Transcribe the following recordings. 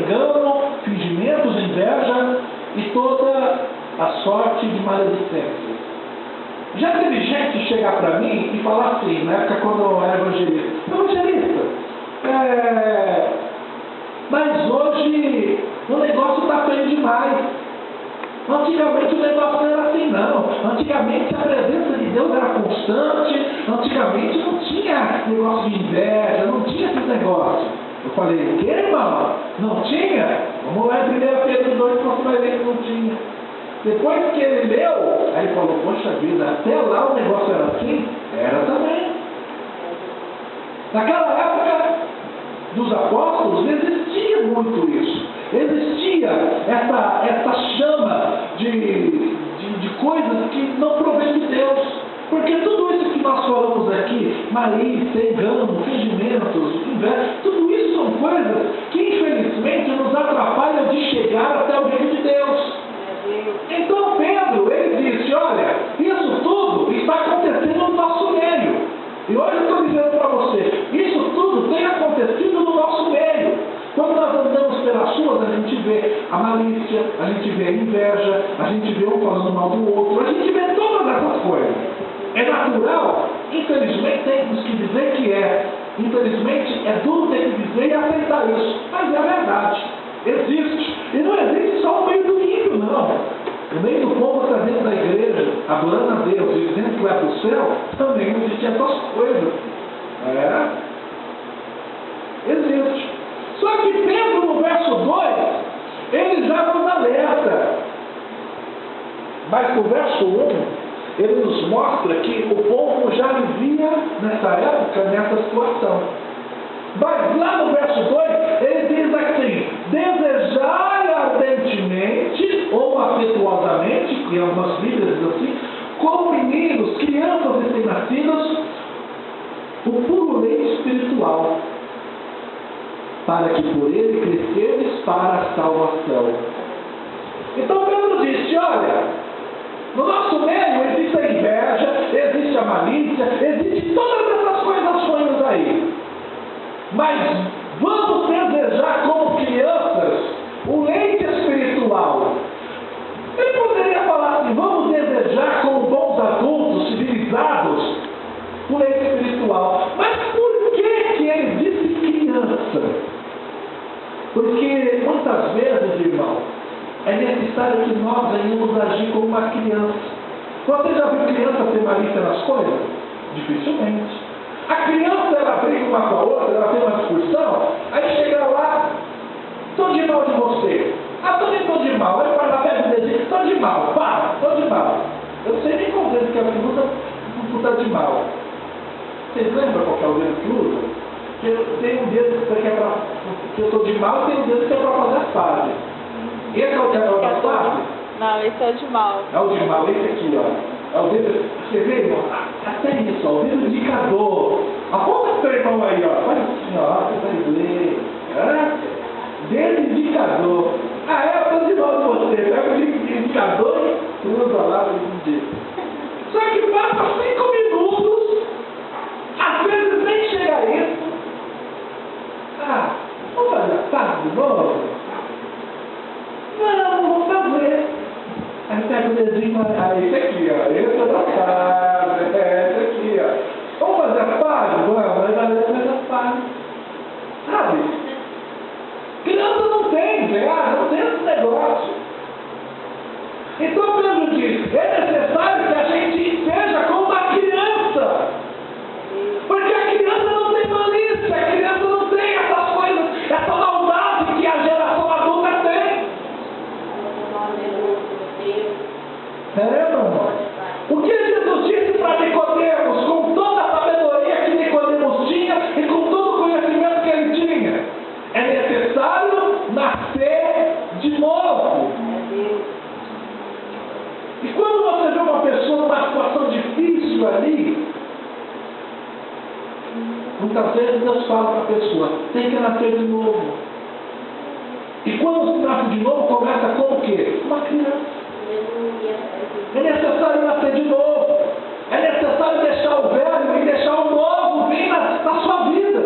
engano, fingimentos, inveja e toda a sorte de maledicência. Já teve gente chegar para mim e falar assim, na época quando eu era evangelista, mas hoje o negócio está feio demais. Antigamente o negócio não era assim não. Antigamente a presença de Deus era constante. Antigamente não tinha negócio de inveja, não tinha esse negócio. Eu falei, o que, irmão? Não tinha? Vamos lá em 1 Pedro 2, você vai ver que não tinha. Depois que ele leu, aí ele falou, poxa vida, até lá o negócio era assim? Era também. Naquela época dos apóstolos existia muito isso. Existia essa chama de coisas que não provém de Deus. Porque tudo isso que nós falamos aqui, malícia, engano, fingimentos, inveja, tudo isso são coisas que infelizmente nos atrapalham de chegar até o reino de Deus. Então Pedro, ele disse, olha, isso tudo está acontecendo no nosso meio. E hoje eu estou dizendo para você, isso tudo tem acontecido no nosso meio. Quando nós andamos pelas ruas, a gente vê a malícia, a gente vê a inveja, a gente vê um falando mal do outro, a gente vê todas essas coisas. É natural? Infelizmente temos que dizer que é. Infelizmente é duro ter que dizer e aceitar isso. Mas é verdade. Existe. E não existe só o meio do ímpio, não. O meio do povo que está dentro da igreja, adorando a Deus e dizendo que vai para o céu, também existe essas coisas. Existe. Só que Pedro, no verso 2, ele já nos alerta. Mas no verso 1, ele nos mostra que o povo já vivia nessa época, nessa situação. Mas lá no verso 2, ele diz assim, desejai ardentemente ou afetuosamente, que algumas Bíblias dizem assim, como meninos, crianças recém-nascidas, o puro leite espiritual, para que por ele cresceres para a salvação. Então Pedro disse, olha, no nosso meio existe a inveja, existe a malícia, existe todas essas coisas ruins aí. Mas vamos desejar como crianças o leite espiritual. Ele poderia falar assim, vamos desejar como bons adultos civilizados o leite espiritual. Mas por que ele disse criança? Porque muitas vezes, irmão, é necessário que nós venhamos agir como uma criança. Você já viu criança ter malícia nas coisas? Dificilmente. A criança, ela briga uma com a outra, ela tem uma discussão, aí chega lá, estou de mal de você. Ah, também estou de mal. Aí vai lá, pega o dedinho, estou de mal, para, estou de mal. Eu sei nem qual dedo que a criança está de mal. Vocês lembram qual que é o dedo que usa? Tem um dedo que é para, que eu estou de mal, e tem um dedo que é para fazer as pazes. Esse é o que é para as pazes? Não, esse é o de mal. É o de mal, esse aqui, ó. É o dedo, você vê, irmão? Até isso, ó, o dedo indicador. Aponta o seu irmão aí, ó. Faz assim, ó, você está em inglês. Dedo indicador. Ah, eu estou de mal de você. Pega o indicador e usa lá para dizer. Só que passa 5 minutos, às vezes nem chega a isso. Vamos fazer a paz de novo? Não vou fazer. Aí pega o dedinho, esse aqui, ó. Esse é da paz, esse aqui, ó. Vamos fazer a paz? Vamos, aí a galera faz a paz. Sabe? Criança não tem, não tem esse negócio. Então Pedro diz, é necessário que a gente seja como uma criança. Porque a criança não tem malícia, a criança não tem essas coisas, essa maldade que a geração adulta tem. Não. O que Jesus disse para Nicodemos, com toda a sabedoria que Nicodemos tinha e com todo o conhecimento que ele tinha? É necessário nascer de novo. E quando você vê uma pessoa numa situação difícil ali, muitas vezes Deus fala para a pessoa, tem que nascer de novo. E quando se nasce de novo, começa como o quê? Uma criança. É necessário nascer de novo. É necessário deixar o velho e deixar o novo vir na sua vida.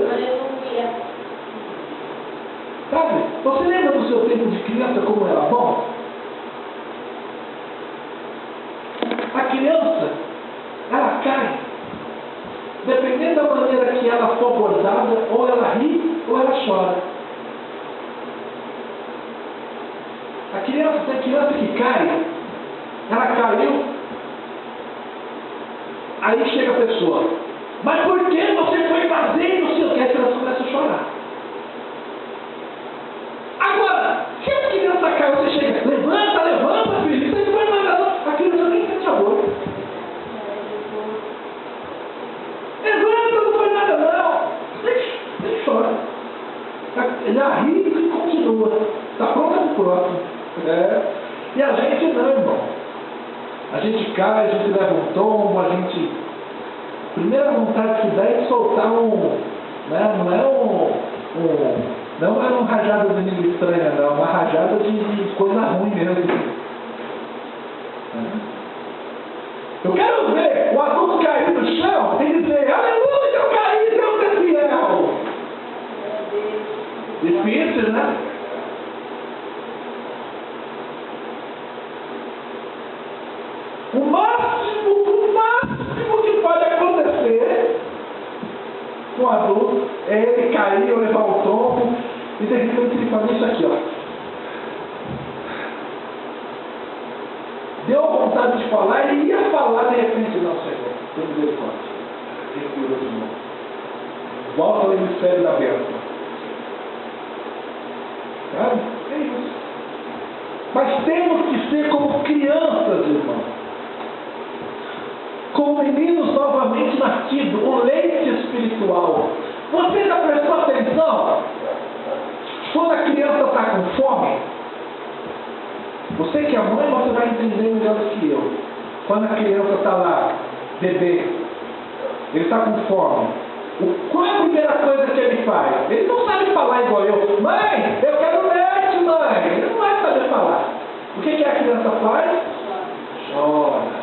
Sabe? Você lembra no seu tempo de criança como era bom? A criança, ela cai. Dependendo da maneira que ela for abordada, ou ela ri ou ela chora. Tem criança que cai, ela caiu, aí chega a pessoa, mas por que você foi fazer não sei o que? A criança começa a chorar. Agora, se a criança cai, você chega, levanta, filho, você não vai nada não. A criança nem sente a dor. Levanta, não foi nada não. Nem chora. Ela ri e continua. Está pronta para o próximo. E a gente não, irmão. A gente cai, a gente leva um tombo, a gente... A primeira vontade que dá é soltar né? Não é uma rajada de língua estranha, não. É uma rajada de coisa ruim mesmo. Eu quero ver o adulto cair no chão e dizer, aleluia, eu caí, Deus é fiel. Difícil, né? O máximo que pode acontecer com o adulto é ele cair ou levar o tombo e de repente ele fazer isso aqui, ó. Deu vontade de falar, ele ia falar de repente, não, Senhor, tem misericórdia. Respira de novo. Volta ao hemisfério da bênção. Sabe? É isso. Mas temos que ser como crianças, irmãos. Como meninos novamente nascidos, o leite espiritual. Você já prestou atenção? Quando a criança está com fome, você que é mãe, você vai entender melhor do que eu. Quando a criança está lá, bebê, ele está com fome. Qual é a primeira coisa que ele faz? Ele não sabe falar igual eu. Mãe, eu quero leite, mãe. Ele não vai saber falar. O que a criança faz? Chora.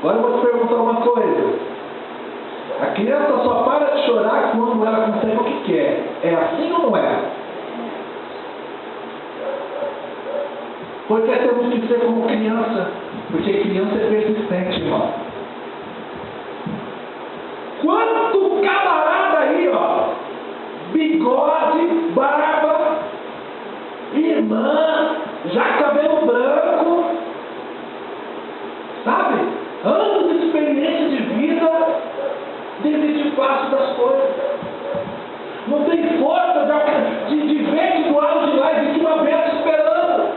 Agora eu vou te perguntar uma coisa. A criança só para de chorar quando ela consegue o que quer. É assim ou não é? Porque temos que ser como criança. Porque criança é persistente, irmão. Quanto camarada aí, ó, bigode, barba, irmã, já cabelo branco, sabe? Anos de experiência de vida, desistir fácil das coisas. Não tem força de ver que do lado de lá existe uma bênção esperando.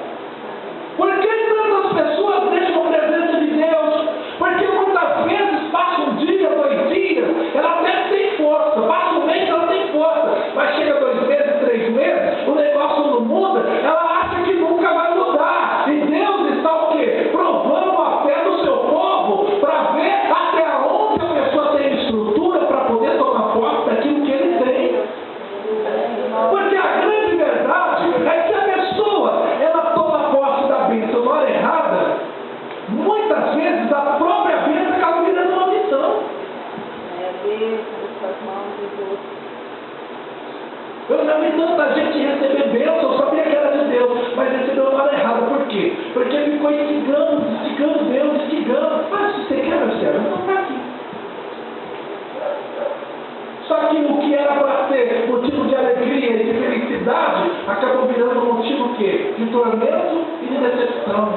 Por que tantas pessoas deixam a presença de Deus? Porque muitas vezes passa um dia, 2 dias, ela até tem força, passa um mês, ela tem força, mas chega 2 meses, 3 meses, o negócio não muda, ela acha que nunca vai mudar. E Deus está o quê? Provando a fé do seu povo para ver até onde a pessoa tem estrutura para poder tomar posse daquilo que ele tem. Porque a grande verdade é que a pessoa, ela toma posse da bênção na hora errada, muitas vezes a própria bênção acaba virando uma missão. Eu já vi tanta gente receber bênção, eu sabia que era de Deus, mas recebeu na hora errada. Por quê? Porque ficou instigando Deus, instigando. Ah, se você quer, meu servo, não está aqui. Só que o que era para ser motivo de alegria e de felicidade, acabou virando motivo o quê? De tormento e de decepção.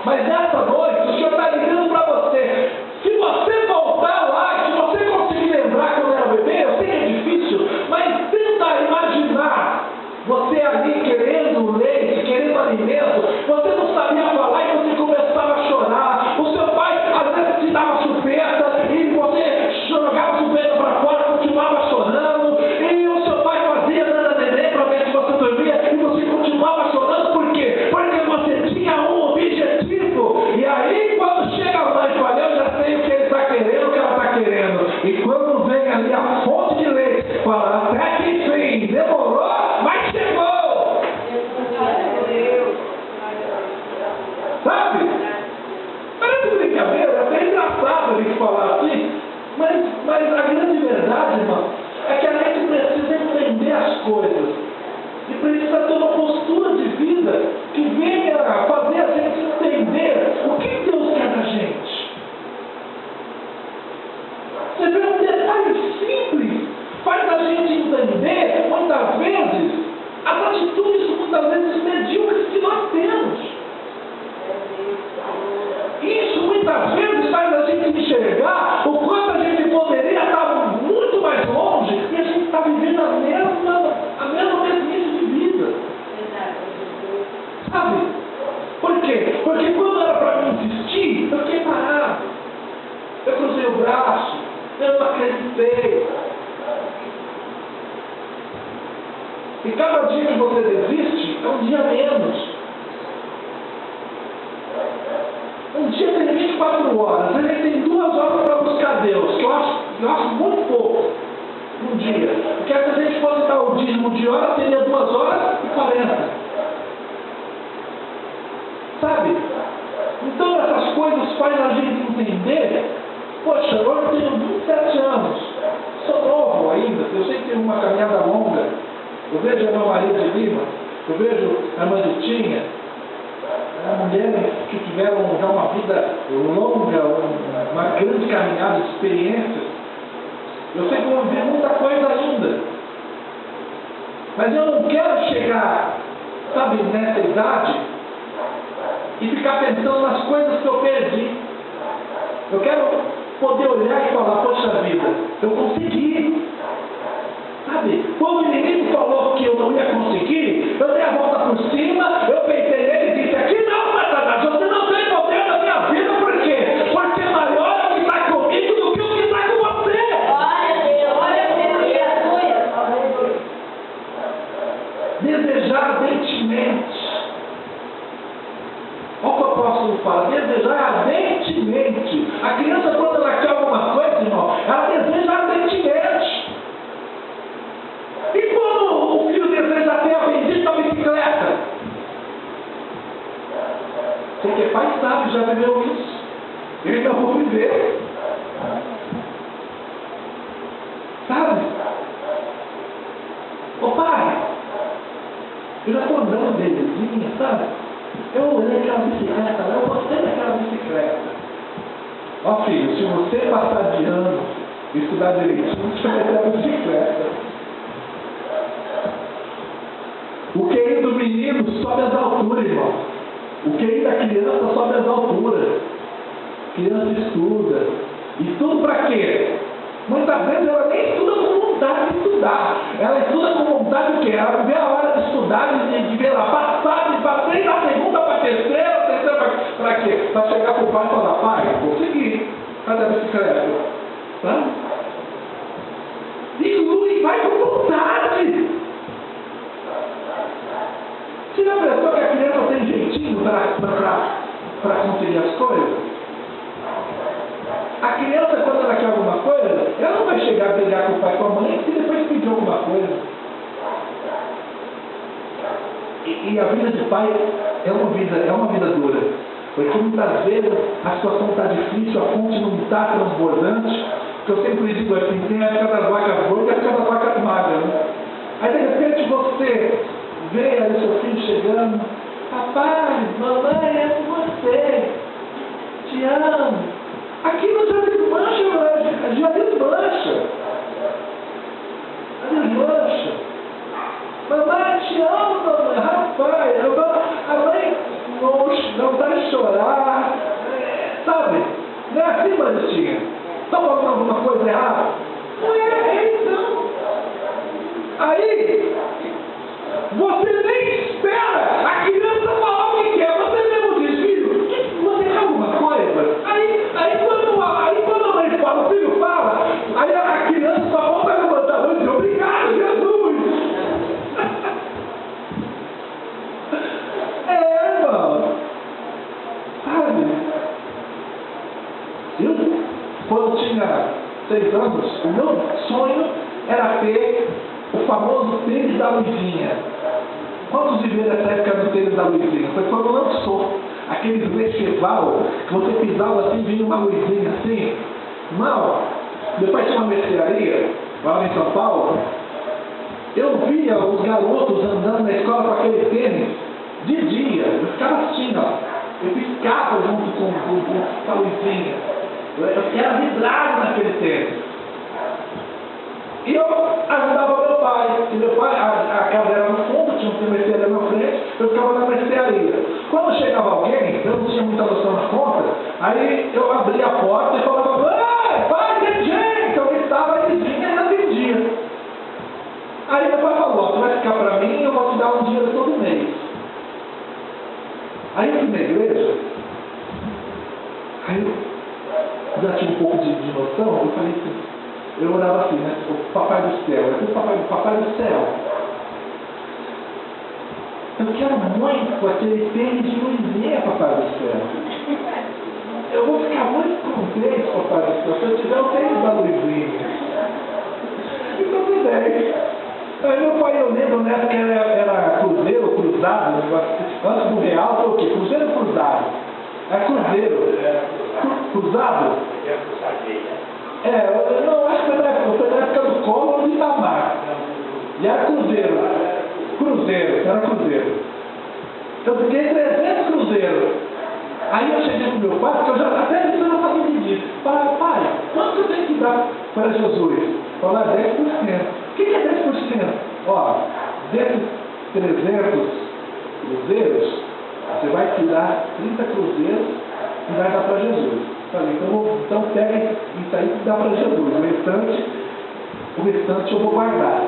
Mas nessa noite, o Senhor está ligando para você. Se você voltar lá, se você conseguir lembrar quando era bebê, eu sei que é difícil, mas tenta imaginar você ali querendo leite, querendo alimento, você não sabia falar e você começava a chorar. O seu pai às vezes te dava chupeta e você jogava a chupeta para fora, continuava chorando, e o seu pai fazia dando neném para ver se você dormia e você continuava chorando. Por quê? Porque você tinha um objetivo. E aí quando chega a mãe e fala, eu já sei o que ele está querendo, o que ela está querendo. E quando vem ali a fonte de leite, fala, até que enfim, demorou, mas chegou. Sabe? Parece brincadeira, é até engraçado a gente falar assim, mas a grande verdade, irmão, é que a gente precisa detalhe simples faz a gente entender, muitas vezes, as atitudes, muitas vezes, medíocres que nós temos. Isso, muitas vezes, faz a gente enxergar o quanto a gente poderia estar muito mais longe e a gente está vivendo a mesma mesmice de vida. Sabe? Por quê? Porque quando era para mim insistir, eu fiquei parado. Eu cruzei o braço, eu não acreditei. E cada dia que você desiste, é um dia menos. Um dia tem 24 horas, a gente tem 2 horas para buscar Deus, que eu acho muito pouco um dia. Porque se a gente fosse dar o dízimo de hora, teria 2 horas e 40. Sabe? Então essas coisas fazem a gente entender, poxa, agora eu tenho 27 anos, sou novo ainda, eu sei que tenho uma caminhada longa. Eu vejo a meu marido de Lima, eu vejo a Manditinha, mulheres que tiveram já uma vida longa, uma grande caminhada de experiências. Eu sei que eu vou ver muita coisa ainda. Mas eu não quero chegar, sabe, nessa idade e ficar pensando nas coisas que eu perdi. Eu quero poder olhar e falar, poxa vida, eu consegui. Sabe? Quando o inimigo falou que eu não ia conseguir, eu dei a volta por cima, eu peitei ele e disse, aqui não, Satanás, você não tem poder na minha vida, por quê? Porque maior é o que está comigo do que o que está com você. Olha Deus, desejar ardentemente. Olha o que o apóstolo fala, desejar ardentemente. A criança, quando ela quer alguma coisa, irmão, ela deseja ardentemente. E quando o filho deseja ter a bendita bicicleta? Você que é pai sabe, já viveu isso. Eu ainda vou viver. Sabe? Ô pai, eu já estou andando belezinha, sabe? Eu olhei aquela bicicleta lá, eu gostei daquela bicicleta. Ó filho, se você passar de ano e estudar direitinho, você vai ter a bicicleta. O QI do menino sobe as alturas, irmão. O QI da criança sobe as alturas. A criança estuda. E tudo para quê? Muitas vezes ela nem estuda com vontade de estudar. Ela estuda com vontade de quê? Ela vê a hora de estudar, de ver lá, passei da segunda para a terceira para quê? Para chegar para o pai e falar, pai, consegui. Cadê a bicicleta? Tá? E vai com vontade. Você já pensou que a criança tem jeitinho para conseguir as coisas? A criança, quando ela quer alguma coisa, ela não vai chegar a brigar com o pai e com a mãe se depois pedir alguma coisa. E a vida de pai é uma vida dura. Porque muitas vezes a situação está difícil, a fonte não está transbordante. Que eu sempre digo assim, tem a época das vacas gordas e a época das vacas magras. Né? Aí de repente você vê ali seu filho chegando, papai, mamãe, amo você, te amo. Aquilo já desmancha, já desmancha. Mamãe, te amo, mamãe, rapaz, a mãe não dá de chorar, sabe? Não é assim, Manistinha? Está falando alguma coisa errada? Não é então. Aí, você nem espera a criança falar o que quer. Você mesmo diz, filho, você quer alguma coisa? Aí quando a mãe fala, o filho fala, aí a criança só volta a levantar a mão e diz, obrigado, Jesus. Irmão. Sabe? Eu, quando tinha 6 anos, o meu sonho era ter o famoso tênis da luzinha. Quantos viveram essa época do tênis da luzinha? Foi quando lançou aqueles Lecheval, que você pisava assim, vinha uma luzinha assim. Mal, depois tinha uma mercearia, lá em São Paulo, eu via os garotos andando na escola com aquele tênis de dia. Eu ficava assim, ó. Eu piscava junto com a luzinha. Eu era vidrado naquele tênis. estava lutando contra, aí eu abri a porta e falava, vai, tem gente! Eu gritava, ele vinha e ainda vendia. Aí meu pai falou, tu vai ficar para mim, eu vou te dar um dinheiro todo mês. Aí eu fui na igreja, aí eu já tinha um pouco de noção, eu falei assim, eu orava assim, né? O papai do céu, eu falei, papai do céu, eu quero muito aquele tênis de luzinha, papai do céu. Eu vou ficar muito contente, papai do céu, se eu tiver o tênis da luzinha. Então me dei. Aí meu pai, eu lembro, né, que era cruzeiro, cruzado, antes do real foi o quê? Cruzeiro ou cruzado? É cruzeiro. Cruzado? Não, acho que foi na época do Collor ou de Itamar. E era cruzeiro. Era cruzeiro. Eu fiquei 300 cruzeiros. Aí eu cheguei pro meu pai, porque eu já até isso eu não sabia disso. Falei, pai, quanto eu tenho que dar para Jesus? Falar 10%. O que é 10%? Ó, desses 300 cruzeiros, você vai tirar 30 cruzeiros e vai dar para Jesus. Falei, então pega isso aí e dá para Jesus. O restante eu vou guardar.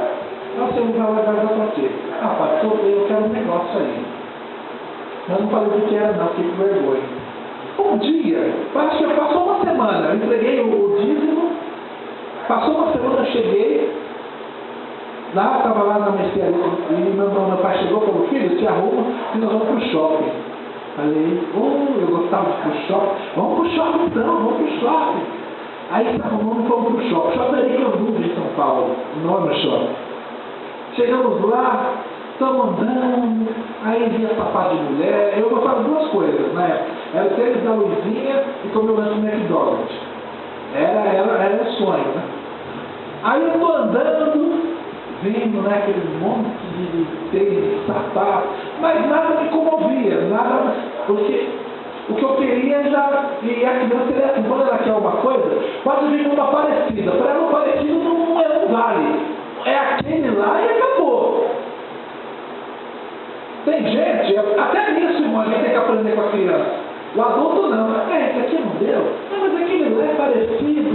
Você não vai guardar para quê? Ah, pai, eu quero um negócio aí. Eu não falei do que era não, fiquei com vergonha. Um dia, passou uma semana, eu entreguei o dízimo, passou uma semana, eu cheguei, lá, estava lá na mercearia, e meu pai chegou e falou, filho, se arruma e nós vamos para o shopping. Falei, eu gostava de ir para o shopping, vamos para o shopping então, vamos para o shopping. Aí se arrumamos e fomos para o shopping. O shopping ali que eu nunca em São Paulo, enorme shopping. Chegamos lá, estamos andando, aí via sapato de mulher, eu gostava de duas coisas, né? Era o tênis da Luizinha e comer o lanche do McDonald's. Era sonho, né? Aí eu estou andando, vendo, né, aquele monte de tênis, sapato, mas nada me comovia, nada, porque o que eu queria já, e a criança seria assim, quando ela quer uma coisa, pode vir uma parecida, para ela o parecido não vale. É aquele lá e acabou. Tem gente, até nisso, irmão, a gente tem que aprender com a criança. O adulto não. Esse aqui não deu. Não, mas aquele lá é parecido.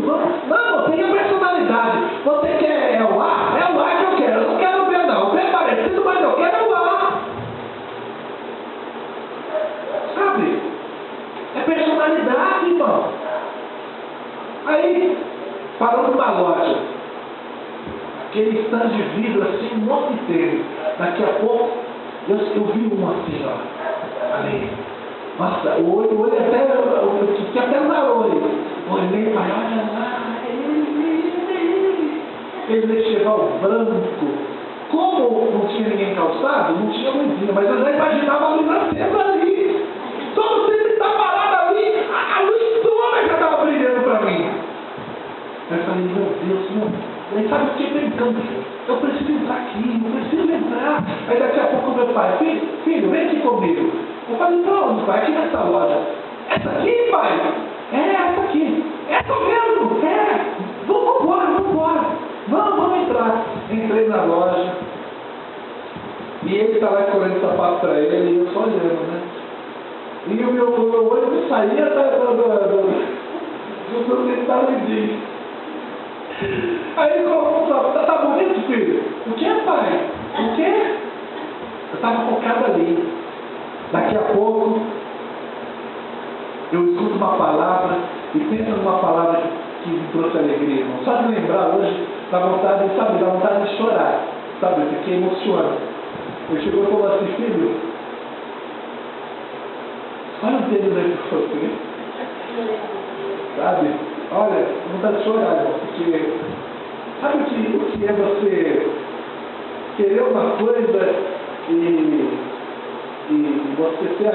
Não, tem a personalidade. Você quer o A? É o A que eu quero. Eu não quero o B, não. O B é parecido, mas eu quero o A. Sabe? É personalidade, irmão. Aí, parou numa loja. Aquele stand de vidro assim, um monte de tênis. Daqui a pouco, eu vi um assim, ó. Ali. Nossa, o olho até, eu fiquei até zarou ele. Olhei e falei, olha lá, ele cheval branco. Como não tinha ninguém calçado, não tinha luzinha, mas eu já imaginava a luz acesa ali. Todo tempo está parado ali, a luz toda já estava brilhando para mim. Aí eu falei, meu Deus, não. Aí sabe, eu fiquei brincando, eu preciso entrar aqui, eu preciso entrar. Aí daqui a pouco meu pai, filho, vem aqui comigo. Eu falei, pra onde, pai? Aqui nessa loja. Essa aqui, pai? É, essa aqui. Essa mesmo? É. Vambora. Vamos entrar. Entrei na loja. E ele estava escolhendo sapato para ele, e eu só olhando, né? E o meu olho não saía do detalhezinho. Aí ele colocou um sapato, tá bonito, filho? O que, pai? O quê? Eu estava focado ali. Daqui a pouco, eu escuto uma palavra e penso numa palavra que me trouxe alegria, irmão. Só de lembrar hoje, dá vontade de chorar, sabe? Eu fiquei emocionado. Ele chegou e falou assim, filho, olha o dedo aí pra você. Sabe? Olha, vontade de chorar, irmão, porque sabe o que é você querer uma coisa e você ser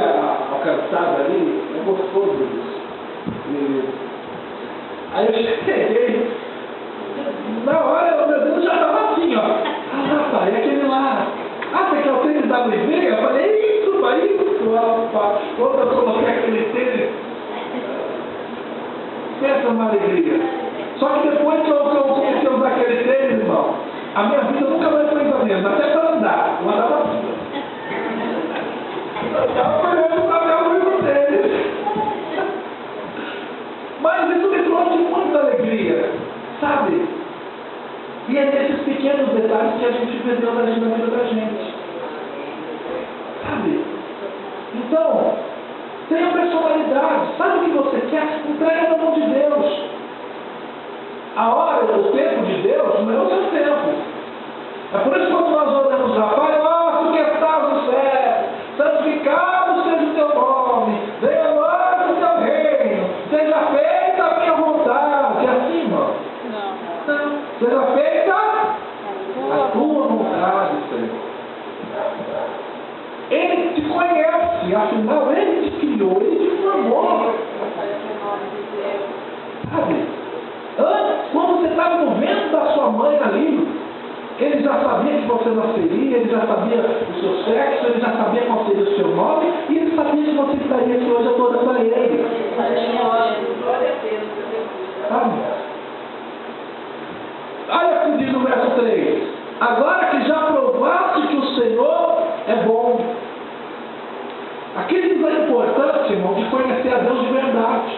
alcançado ali, é gostoso isso. Aí eu cheguei, na hora, meu Deus, já estava assim, ó. Ah, pai, é aquele lá. Ah, você quer o tênis da Luizinha? Eu falei, isso. Quando eu coloquei aquele tênis, pensa uma alegria. Só que depois que eu comecei a usar aquele tênis, irmão, a minha vida nunca mais foi a mesma, até para andar. Eu andava assim. Eu estava olhando para minha luz do tênis. E é nesses pequenos detalhes que a gente vê Deus agindo na vida da gente. Sabe? Então, tenha personalidade. Sabe o que você quer? Entrega na mão de Deus. A hora, o tempo de Deus não é o seu tempo. É por isso que quando nós oramos lá, Pai nosso que estás no céu, santificado seja o teu nome, venha a nós o teu reino, seja feita a minha vontade. É assim, irmão? Não. Seja feita a tua vontade, Senhor. Ele te conhece, afinal, Ele te criou, Ele te formou. Sabe? Antes, quando você estava no ventre da sua mãe ali, Ele já sabia que você nasceria, Ele já sabia o seu sexo, Ele já sabia qual seria o seu nome, e Ele sabia que você estaria aqui hoje toda para Ele. Sabe? Olha o que diz no verso 3. Agora que já provaste que o Senhor é bom. Aqui diz a importância, irmão, de conhecer a Deus de verdade.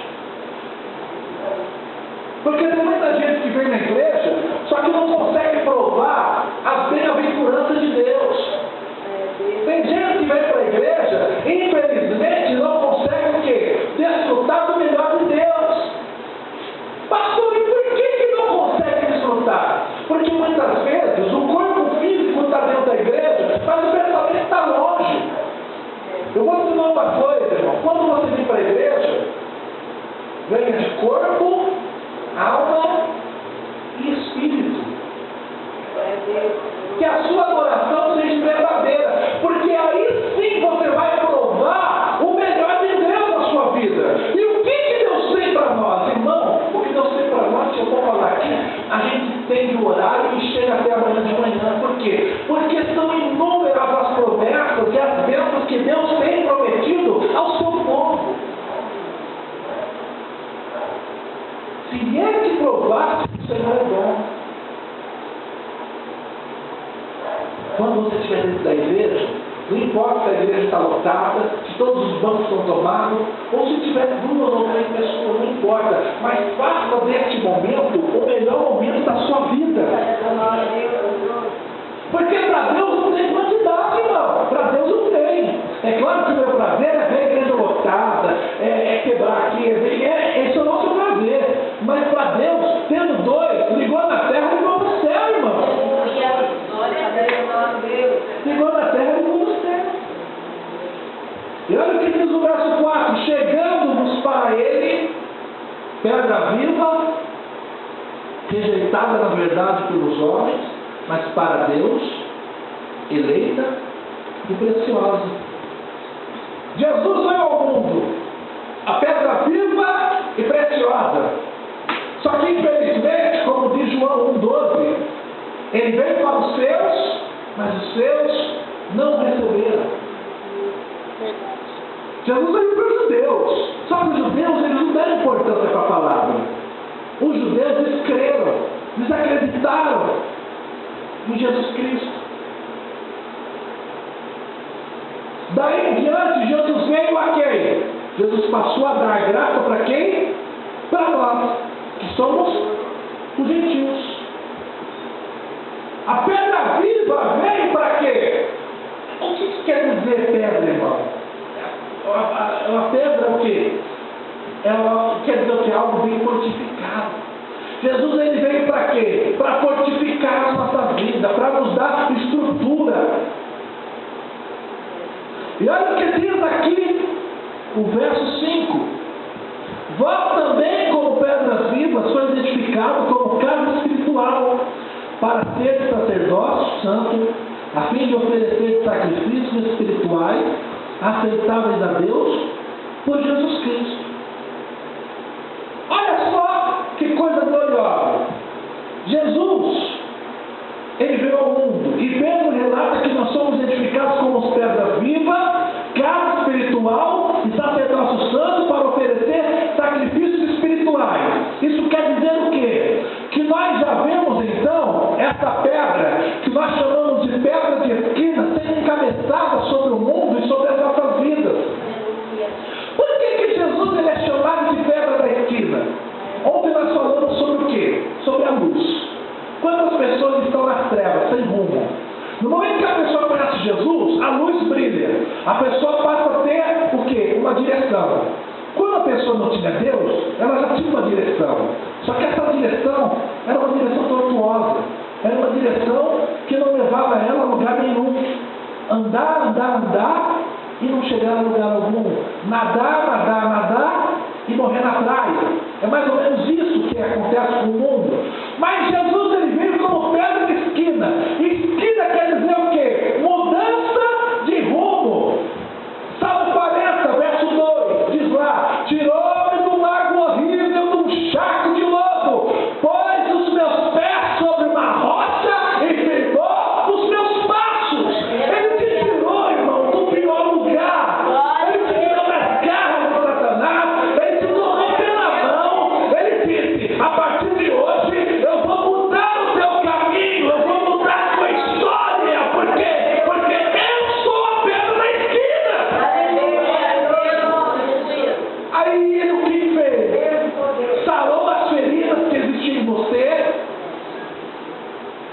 Porque tem muita gente que vem na igreja, só que não consegue provar as bem-aventuranças de Deus. Tem gente que vem para a igreja e infelizmente não consegue o quê? Desfrutar do melhor de Deus. Pastor, e por que não consegue desfrutar? Porque muitas vezes o corpo físico está dentro da igreja, mas o pensamento está longe. Eu vou te ensinar uma coisa, irmão. Quando você vem para a igreja, venha de corpo, alma e espírito. Que a sua adoração seja verdadeira. Porque aí sim você vai provar o melhor de Deus na sua vida. E o que Deus tem para nós, irmão? O que Deus tem para nós, se eu vou falar aqui, a gente tem o horário e chega até amanhã de manhã. Por quê? Porque são inúmeras as promessas e as bênçãos que Deus tem prometido ao seu povo. Se Ele te provasse, o Senhor é bom. Quando você estiver dentro da igreja, não importa se a igreja está lotada, se todos os bancos estão tomados, ou se tiver 2 ou 3 pessoas, não importa. Mas faça deste momento o melhor momento da sua vida. Porque para Deus não tem quantidade, não. Para Deus não tem. É claro que o meu prazer é ver a igreja lotada, é quebrar aqui, esse é o nosso prazer. Mas para Deus, tendo 2, ligou na terra e ligou no céu, irmão. Ligou na terra e ligou no céu. E olha o que diz o verso 4: chegando-nos para Ele, pedra viva, rejeitada na verdade pelos homens, mas para Deus, eleita e preciosa. Jesus veio ao mundo, a pedra viva e preciosa. Só que infelizmente, como diz João 1,12, Ele veio para os seus, mas os seus não receberam. Jesus veio para os judeus. Só que os judeus, eles não deram importância para a palavra. Os judeus, eles creram, eles acreditaram em Jesus Cristo. Daí em diante, Jesus veio a quem? Jesus passou a dar graça para quem? Para nós, que somos os gentios. A pedra viva veio para quê? O que quer dizer pedra, irmão? Uma pedra o quê? Ela quer dizer que é algo bem fortificado. Jesus ele veio para quê? Para fortificar a nossa vida, para nos dar estrutura. E olha o que diz aqui o verso 5: vós também, como pedras vivas, sois edificados como casa espiritual, para ser sacerdócio santo, a fim de oferecer sacrifícios espirituais aceitáveis a Deus por Jesus Cristo. Olha só que coisa gloriosa. Jesus, ele veio ao mundo, e Pedro relata que nós somos edificados como pedras vivas, casa espiritual e sacerdócio santo para oferecer sacrifícios espirituais. Isso quer dizer o quê? Que nós já vemos então essa pedra, que nós chamamos de pedra de esquina, sendo encabeçada sobre o mundo e sobre as nossas vidas. Por que Jesus ele é chamado de pedra da esquina? Ontem nós falamos sobre o quê? Sobre a luz. Quantas pessoas No momento que a pessoa conhece Jesus, a luz brilha. A pessoa passa a ter o quê? Uma direção. Quando a pessoa não tinha Deus, ela já tinha uma direção. Só que essa direção era uma direção tortuosa. Era uma direção que não levava ela a lugar nenhum. Andar e não chegar a lugar algum. Nadar e morrer na praia. É mais ou menos isso que acontece com o mundo. Mas Jesus, ele veio como pedra de esquina. E esquina quer dizer o quê? Mudança de rumo. Salmo 40, verso 2, diz lá: tirou-me do lago horrível, de um charco de lodo, pôs os meus pés sobre uma rocha e firmou os meus passos. Ele te tirou, irmão, do pior lugar. Ele te tirou das garras do Satanás. Ele te tornou pela mão. Ele disse: a partir de hoje eu vou mudar o teu caminho, eu vou mudar a tua história. Por quê? Porque eu sou a pedra da esquina. Aí ele o que fez? Sarou as feridas que existiam em você.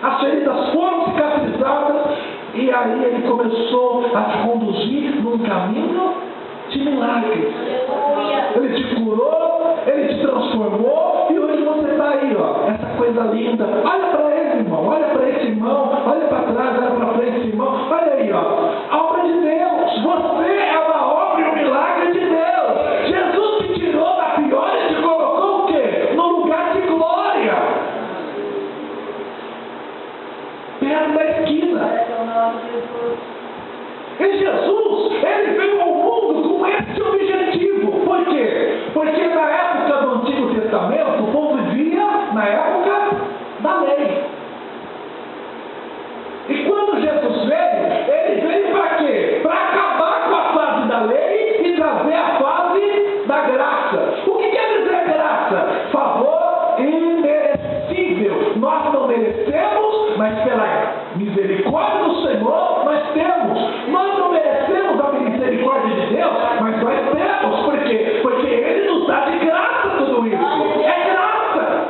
As feridas foram cicatrizadas. E aí ele começou a te conduzir num caminho de milagres. Ele te curou, ele te transformou. E hoje você está aí, ó, essa coisa linda. Olha para ele, irmão. Olha para esse irmão. Olha para trás, olha para frente, irmão. Olha aí, ó. A obra de Deus. Você é uma obra e um milagre de Deus. Jesus te tirou da pior e te colocou o quê? No lugar de glória. Perto da esquina. E Jesus, ele veio ao mundo com esse objetivo. Por quê? Porque na época do Antigo Testamento, o povo vivia na época da lei. E quando Jesus veio, ele veio para quê? Para acabar com a fase da lei e trazer a fase da graça. O que quer dizer graça? Favor imerecível. Nós não merecemos, mas pela misericórdia do Senhor nós temos. Nós não merecemos a misericórdia de Deus, mas nós temos. Por quê? Porque Ele nos dá de graça tudo isso. É graça.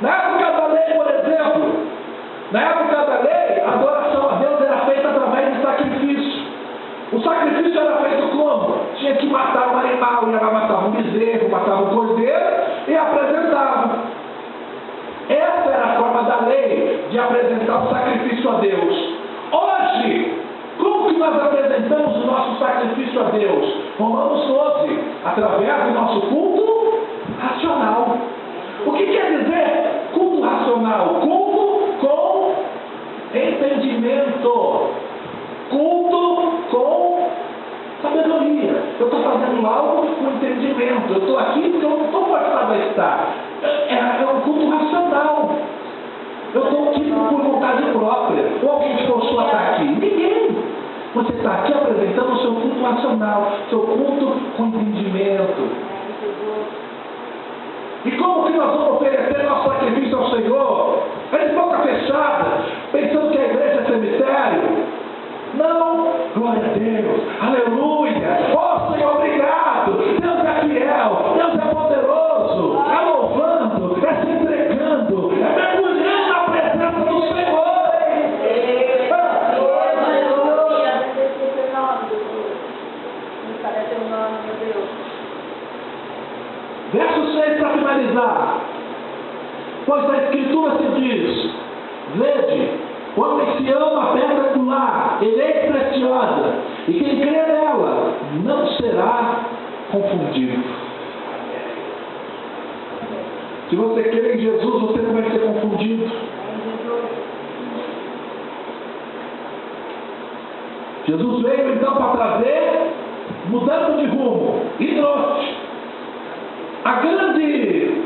Na época da lei, por exemplo, na época da lei, a adoração a Deus era feita através de sacrifício. O sacrifício era feito como? Tinha que matar um animal, ia lá matar um bezerro, matava um cordeiro e apresentava. Essa era a forma da lei de apresentar o sacrifício a Deus. Hoje, como que nós apresentamos o nosso sacrifício a Deus? Romanos 12, através do nosso culto racional. O que quer dizer culto racional? Culto com entendimento. Culto com sabedoria. Eu estou fazendo algo com entendimento. Eu estou aqui porque eu não estou forçado a estar. É um culto racional. Eu estou aqui por vontade própria. Ou alguém te forçou a estar aqui? Ninguém. Você está aqui apresentando o seu culto racional, seu culto com entendimento. E como que nós vamos oferecer nosso sacrifício ao Senhor? É de boca fechada, pensando que a igreja é cemitério? Não, glória a Deus, aleluia, ó Senhor, obrigado, Deus é fiel, Deus é poderoso, é louvando, é se entregando, é mergulhando na presença do Senhor. Verso 6 para finalizar. Pois a Escritura se diz: vede, o homem que ama a pedra angular, eleita preciosa, e quem crê nela não será confundido. Se você crê em Jesus, você não vai ser confundido. Jesus veio então para trazer mudança de rumo e trouxe a grande